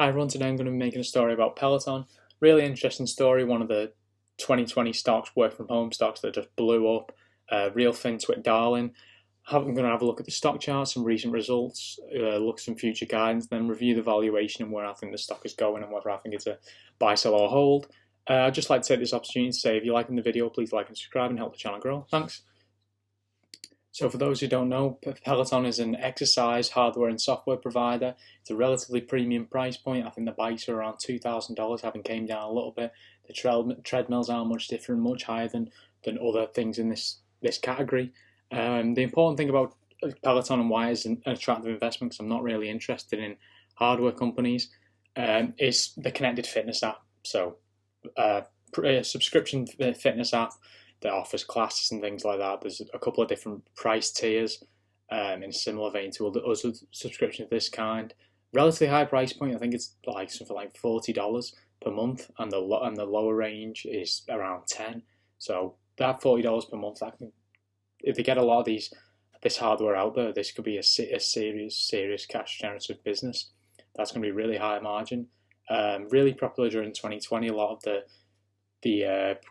Hi everyone, today I'm going to be making a story about Peloton. Really interesting story, one of the 2020 stocks, work from home stocks that just blew up. Real FinTwit darling. I'm going to have a look at the stock charts, some recent results, look at some future guidance, then review the valuation and where I think the stock is going and whether I think it's a buy, sell or hold. I'd just like to take this opportunity to say if you're liking the video, please like and subscribe and help the channel grow. Thanks. So for those who don't know, Peloton is an exercise, hardware and software provider. It's a relatively premium price point. I think the bikes are around $2,000, having came down a little bit. The treadmills aren't much different, much higher than other things in this category. The important thing about Peloton and why it's an attractive investment, because I'm not really interested in hardware companies, is the connected fitness app. So a subscription fitness app that offers classes and things like that. There's a couple of different price tiers in a similar vein to other subscriptions of this kind. Relatively high price point. I think it's like something like $40 per month, and the lower range is around 10. So that $40 per month, if they get a lot of this hardware out there, this could be a serious cash generative business. That's going to be really high margin. Really popular during 2020. A lot of the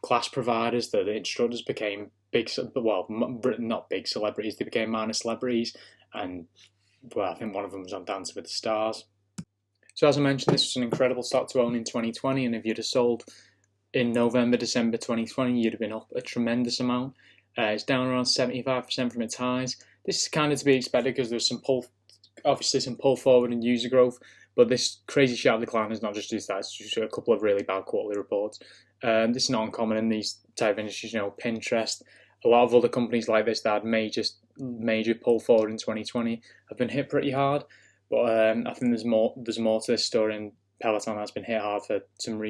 class providers, the instructors became big, well, not big celebrities, they became minor celebrities, and well, I think one of them was on Dancing with the Stars. So as I mentioned, this was an incredible stock to own in 2020, and if you'd have sold in November, December 2020, you'd have been up a tremendous amount. It's down around 75% from its highs. This is kind of to be expected because there's obviously some pull forward in user growth, but this crazy sharp decline is not just due to that, it's just a couple of really bad quarterly reports. This is not uncommon in these type of industries. Pinterest, a lot of other companies like this that had major pull forward in 2020 have been hit pretty hard. But I think there's more to this story, and Peloton has been hit hard for some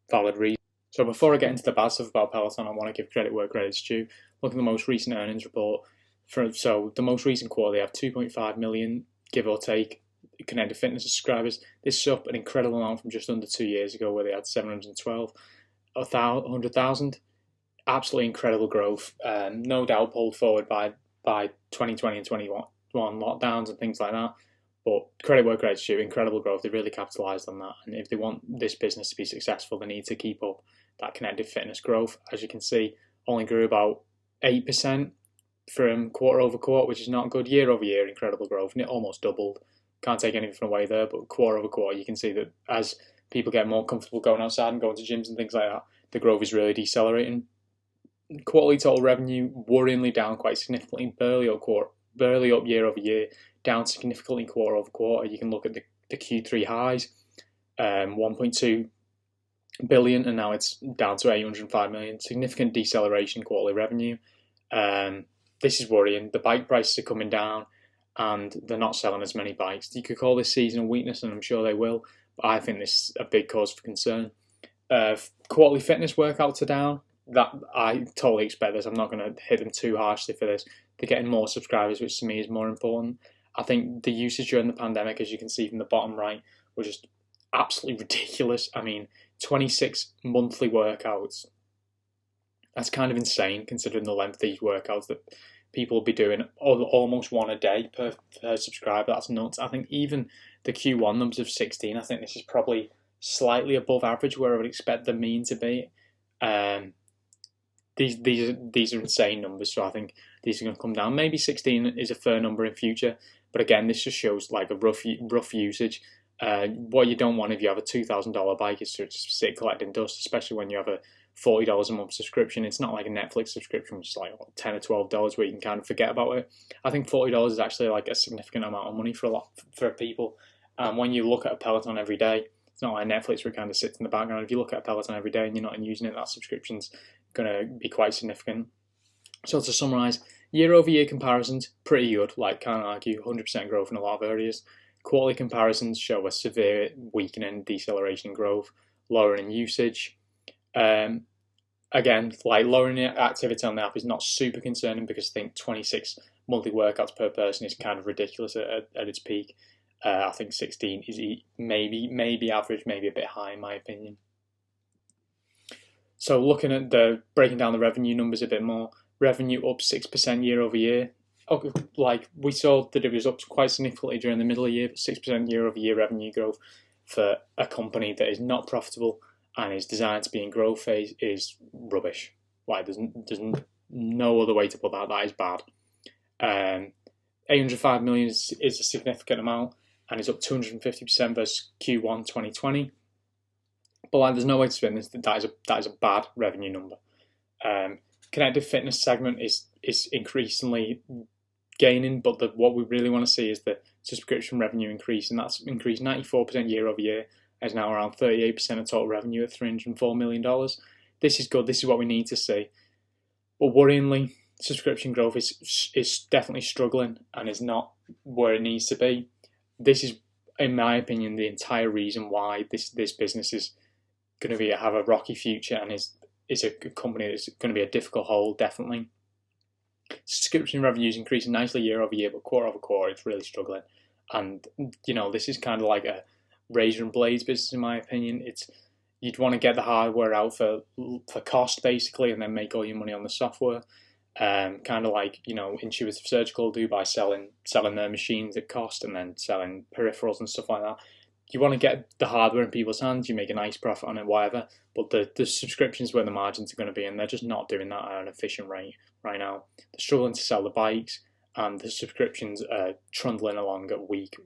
valid reasons. So before I get into the bad stuff about Peloton, I want to give credit where credit's due. Look at the most recent earnings report. So the most recent quarter, they have 2.5 million, give or take, connected fitness subscribers. This is up an incredible amount from just under 2 years ago, where they had 100,000. Absolutely incredible growth. No doubt pulled forward by 2020 and 21 lockdowns and things like that. But credit where credit's due, incredible growth. They really capitalised on that. And if they want this business to be successful, they need to keep up that connected fitness growth. As you can see, only grew about 8% from quarter over quarter, which is not good. Year over year, incredible growth, and it almost doubled. Can't take anything away there, but quarter over quarter, you can see that as people get more comfortable going outside and going to gyms and things like that, the growth is really decelerating. Quarterly total revenue worryingly down quite significantly, barely up year over year, down significantly quarter over quarter. You can look at the Q3 highs, 1.2 billion, and now it's down to 805 million. Significant deceleration in quarterly revenue. This is worrying. The bike prices are coming down, and they're not selling as many bikes. You could call this seasonal weakness, and I'm sure they will, but I think this is a big cause for concern. Quarterly fitness workouts are down. That I totally expect this. I'm not going to hit them too harshly for this. They're getting more subscribers, which to me is more important. I think the usage during the pandemic, as you can see from the bottom right, was just absolutely ridiculous. I mean, 26 monthly workouts. That's kind of insane considering the length of these workouts that people will be doing, almost one a day per subscriber. That's nuts. I think even the Q1 numbers of 16, I think this is probably slightly above average where I would expect the mean to be. These are insane numbers, so I think these are going to come down. Maybe 16 is a fair number in future, but again, this just shows like a rough usage. What you don't want if you have a $2,000 bike is to just sit collecting dust, especially when you have a $40 a month subscription. It's not like a Netflix subscription, which is like $10 or $12 where you can kind of forget about it. I think $40 is actually like a significant amount of money for people. When you look at a Peloton every day, it's not like Netflix where it kind of sits in the background. If you look at a Peloton every day and you're not using it, that subscription's going to be quite significant. So to summarise, year over year comparisons, pretty good. Like, can't argue, 100% growth in a lot of areas. Quarterly comparisons show a severe weakening, deceleration in growth, lowering usage. Again, like lowering the activity on the app is not super concerning because I think 26 monthly workouts per person is kind of ridiculous at its peak. I think 16 is maybe average, maybe a bit high in my opinion. So looking at breaking down the revenue numbers a bit more, revenue up 6% year over year. Like we saw that it was up quite significantly during the middle of the year, but 6% year over year revenue growth. for a company that is not profitable and is designed to be in growth phase is rubbish. Like there's no other way to put that. That is bad. 805 million is a significant amount and is up 250% versus Q1 2020. But like, there's no way to spin this. That is a bad revenue number. Connected fitness segment is increasingly gaining, but what we really want to see is the subscription revenue increase, and that's increased 94% year over year. Is now around 38% of total revenue at $304 million. This is good. This is what we need to see. But worryingly, subscription growth is definitely struggling and is not where it needs to be. This is, in my opinion, the entire reason why this business is going to have a rocky future and is a company that's going to be a difficult hold, definitely. Subscription revenue is increasing nicely year over year, but quarter over quarter, it's really struggling. And, this is kind of like a razor and blades business, in my opinion. You'd want to get the hardware out for cost, basically, and then make all your money on the software. Kind of like, Intuitive Surgical do by selling their machines at cost and then selling peripherals and stuff like that. You want to get the hardware in people's hands, you make a nice profit on it, whatever, but the subscriptions where the margins are going to be, and they're just not doing that at an efficient rate right now. They're struggling to sell the bikes, and the subscriptions are trundling along at weak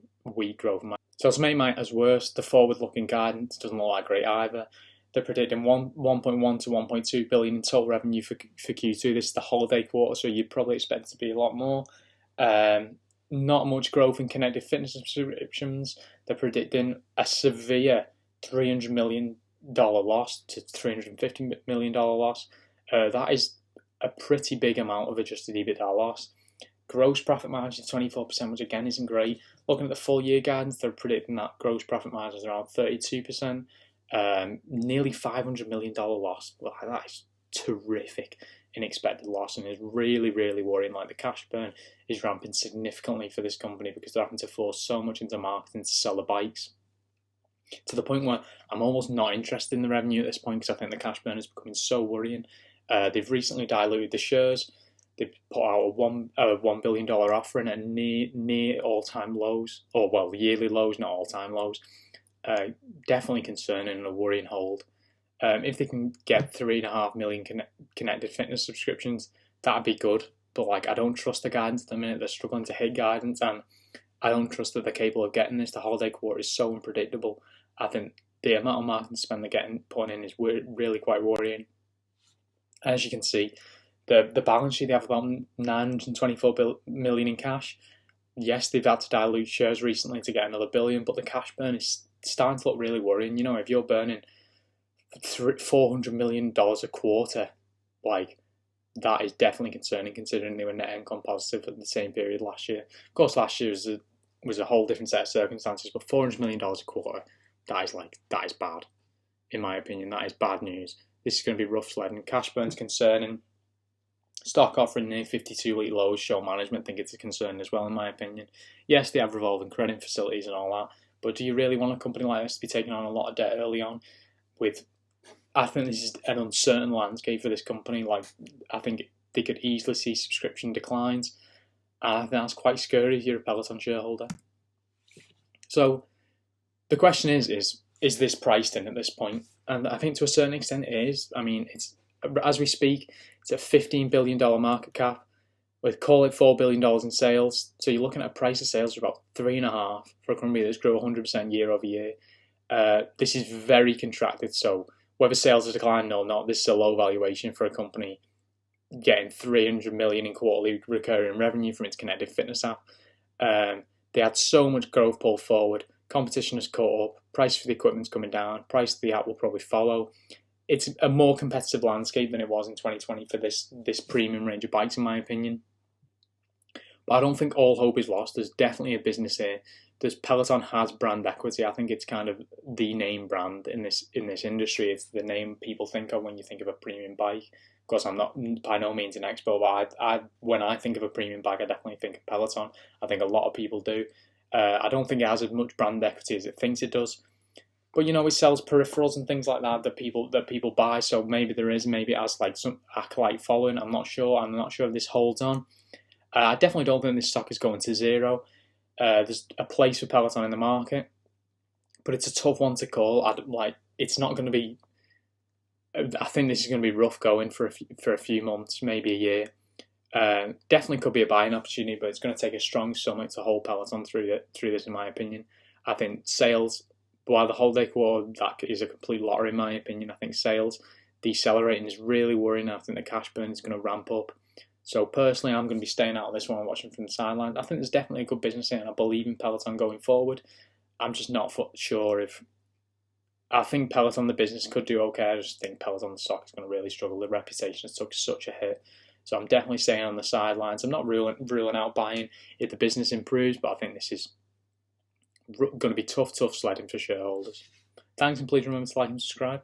growth. So to make matters worse, the forward-looking guidance doesn't look that great either. They're predicting 1.1 to 1.2 billion in total revenue for Q2. This is the holiday quarter, so you'd probably expect it to be a lot more. Not much growth in connected fitness subscriptions. They're predicting a severe $300 million loss to $350 million loss. That is a pretty big amount of adjusted EBITDA loss. Gross profit margin 24%, which again isn't great. Looking at the full year guidance, they're predicting that gross profit margin is around 32%. Nearly $500 million loss. Well, that is terrific in expected loss, and is really, really worrying. Like, the cash burn is ramping significantly for this company because they're having to force so much into marketing to sell the bikes, to the point where I'm almost not interested in the revenue at this point because I think the cash burn is becoming so worrying. They've recently diluted the shares. They've put out a $1 billion offering at near all-time lows, or well, yearly lows, not all-time lows. Definitely concerning and a worrying hold. If they can get 3.5 million connected fitness subscriptions, that'd be good. But I don't trust the guidance at the minute. They're struggling to hit guidance, and I don't trust that they're capable of getting this. The holiday quarter is so unpredictable. I think the amount of marketing spend they're putting in is really quite worrying. As you can see, the balance sheet, they have about 924 million in cash. Yes, they've had to dilute shares recently to get another billion, but the cash burn is starting to look really worrying. If you're burning $400 million a quarter, that is definitely concerning, considering they were net income positive at the same period last year. Of course, last year was a whole different set of circumstances, but $400 million a quarter, that is bad. In my opinion, that is bad news. This is going to be rough sledding. Cash burn's concerning. Stock offering near 52-week lows show management think it's a concern as well, in my opinion. Yes, they have revolving credit facilities and all that, but do you really want a company like this to be taking on a lot of debt early on? I think this is an uncertain landscape for this company. I think they could easily see subscription declines, and I think that's quite scary if you're a Peloton shareholder. So the question is this priced in at this point? And I think to a certain extent it is. I mean, as we speak, it's a $15 billion market cap with, call it, $4 billion in sales. So you're looking at a price of sales of about 3.5 for a company that's grew 100% year over year. This is very contracted. So whether sales are declining or not, this is a low valuation for a company getting 300 million in quarterly recurring revenue from its connected fitness app. They had so much growth pulled forward. Competition has caught up. Price for the equipment's coming down. Price of the app will probably follow. It's a more competitive landscape than it was in 2020 for this premium range of bikes, in my opinion. But I don't think all hope is lost. There's definitely a business here. Peloton has brand equity. I think it's kind of the name brand in this industry. It's the name people think of when you think of a premium bike. Of course, I'm not by no means an expert, but when I think of a premium bike, I definitely think of Peloton. I think a lot of people do. I don't think it has as much brand equity as it thinks it does. But it sells peripherals and things like that people buy. So maybe it has some acolyte following. I'm not sure if this holds on. I definitely don't think this stock is going to zero. There's a place for Peloton in the market. but it's a tough one to call. It's not going to be. I think this is going to be rough going for a few months, maybe a year. Definitely could be a buying opportunity, but it's going to take a strong stomach to hold Peloton through this, in my opinion. I think sales, while the holiday quarter, that is a complete lottery in my opinion. I think sales decelerating is really worrying. I think the cash burn is going to ramp up. So personally, I'm going to be staying out of this one and watching from the sidelines. I think there's definitely a good business here, and I believe in Peloton going forward. I'm just not sure if. I think Peloton, the business, could do okay. I just think Peloton, the stock, is going to really struggle. The reputation has took such a hit. So I'm definitely staying on the sidelines. I'm not ruling out buying if the business improves, but I think this is going to be tough sledding for shareholders. Thanks, and please remember to like and subscribe.